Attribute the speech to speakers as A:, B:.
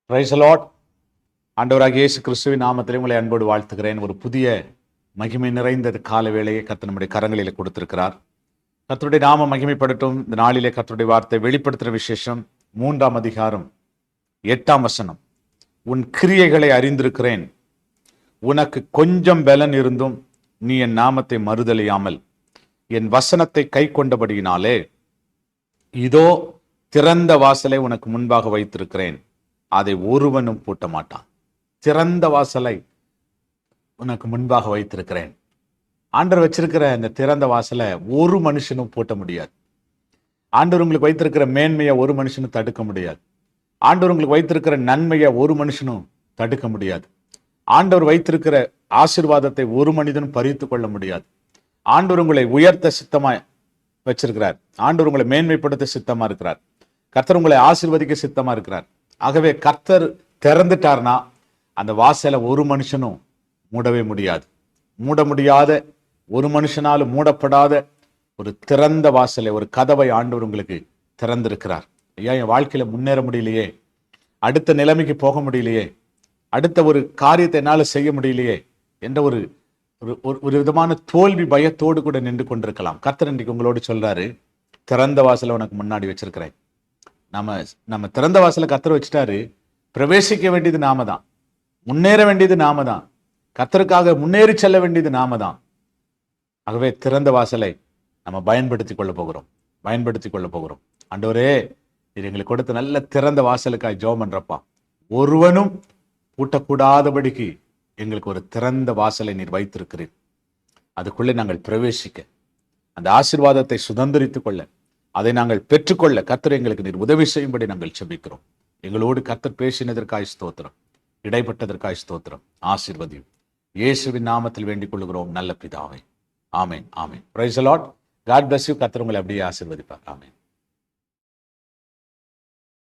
A: Price the Lord. ஆண்டவராகிய இயேசு கிறிஸ்துவின் நாமத்திலே உங்களை அன்போடு வாழ்த்துகிறேன். ஒரு புதிய மகிமை நிறைந்த கால வேளையை கர்த்தர் நம்முடைய கரங்களில் கொடுத்திருக்கிறார். கர்த்தருடைய நாமம் மகிமைப்படட்டும். இந்த நாளிலே கர்த்தருடைய வார்த்தை வெளிப்படுத்துகிற விசேஷம் 3ஆம் அதிகாரம் 8ஆம் வசனம். உன் கிரியைகளை அறிந்திருக்கிறேன், உனக்கு கொஞ்சம் பலன் இருந்தும் நீ என் நாமத்தை மறுதலியாமல் என் வசனத்தை கை கொண்டபடியினாலே இதோ திறந்த வாசலை உனக்கு முன்பாக வைத்திருக்கிறேன், அதை ஒருவனும் பூட்ட மாட்டான். திறந்த வாசலை உனக்கு முன்பாக வைத்திருக்கிறேன். ஆண்டவர் வச்சிருக்கிற இந்த திறந்த வாசலை ஒரு மனுஷனும் பூட்ட முடியாது. ஆண்டவர் உங்களுக்கு வைத்திருக்கிற மேன்மையை ஒரு மனுஷனும் தடுக்க முடியாது. ஆண்டவர் உங்களுக்கு வைத்திருக்கிற நன்மையை ஒரு மனுஷனும் தடுக்க முடியாது. ஆண்டவர் வைத்திருக்கிற ஆசீர்வாதத்தை ஒரு மனிதனும் பறித்து கொள்ள முடியாது. ஆண்டவர் உங்களை உயர்த்த சித்தமா வச்சிருக்கிறார். ஆண்டவர் உங்களை மேன்மைப்படுத்த சித்தமா இருக்கிறார். கர்த்தர் உங்களை ஆசீர்வதிக்க சித்தமா இருக்கிறார். ஆகவே கர்த்தர் திறந்துட்டார்னா அந்த வாசலை ஒரு மனுஷனும் மூடவே முடியாது. மூட முடியாத, ஒரு மனுஷனாலும் மூடப்படாத ஒரு திறந்த வாசலை, ஒரு கதவை ஆண்டவர் உங்களுக்கு திறந்திருக்கிறார். ஐயா, என் வாழ்க்கையில முன்னேற முடியலையே, அடுத்த நிலைமைக்கு போக முடியலையே, அடுத்த ஒரு காரியத்தை என்னால் செய்ய முடியலையே என்ற ஒரு ஒரு விதமான தோல்வி பயத்தோடு கூட நின்று கொண்டிருக்கலாம். கர்த்தர் இன்றைக்கு உங்களோடு சொல்றாரு, திறந்த வாசலை உனக்கு முன்னாடி வச்சிருக்கிறேன். நம்ம திறந்த வாசலை கர்த்தர் வச்சுட்டாரு. பிரவேசிக்க வேண்டியது நாம தான், முன்னேற வேண்டியது நாம தான், கர்த்தருக்காக முன்னேறி செல்ல வேண்டியது நாம தான். ஆகவே திறந்த வாசலை நம்ம பயன்படுத்திக் கொள்ள போகிறோம். ஆண்டவரே, இது எங்களுக்கு கொடுத்த நல்ல திறந்த வாசலுக்காய் ஜெபம் பண்றப்பா. ஒருவனும் பூட்டக்கூடாதபடிக்கு எங்களுக்கு ஒரு திறந்த வாசலை நீர் வைத்திருக்கிறீர். அதுக்குள்ளே நாங்கள் பிரவேசிக்க, அந்த ஆசீர்வாதத்தை சுதந்திரித்துக் கொள்ள, அதை நாங்கள் பெற்றுக்கொள்ள கர்த்தர் எங்களுக்கு நீர் உதவி செய்யும்படி நாங்கள் செபிக்கிறோம். எங்களோடு கர்த்தர் பேசினதற்காய் ஸ்தோத்திரம், இடைப்பட்டதற்காய் ஸ்தோத்திரம். ஆசீர்வதியும் இயேசுவின் நாமத்தில் வேண்டிக் கொள்கிறோம் நல்ல பிதாவே. Amen, amen. Praise the Lord. God bless you. கர்த்தர் உங்களை அப்படியே ஆசீர்வதிப்பார். ஆமென்.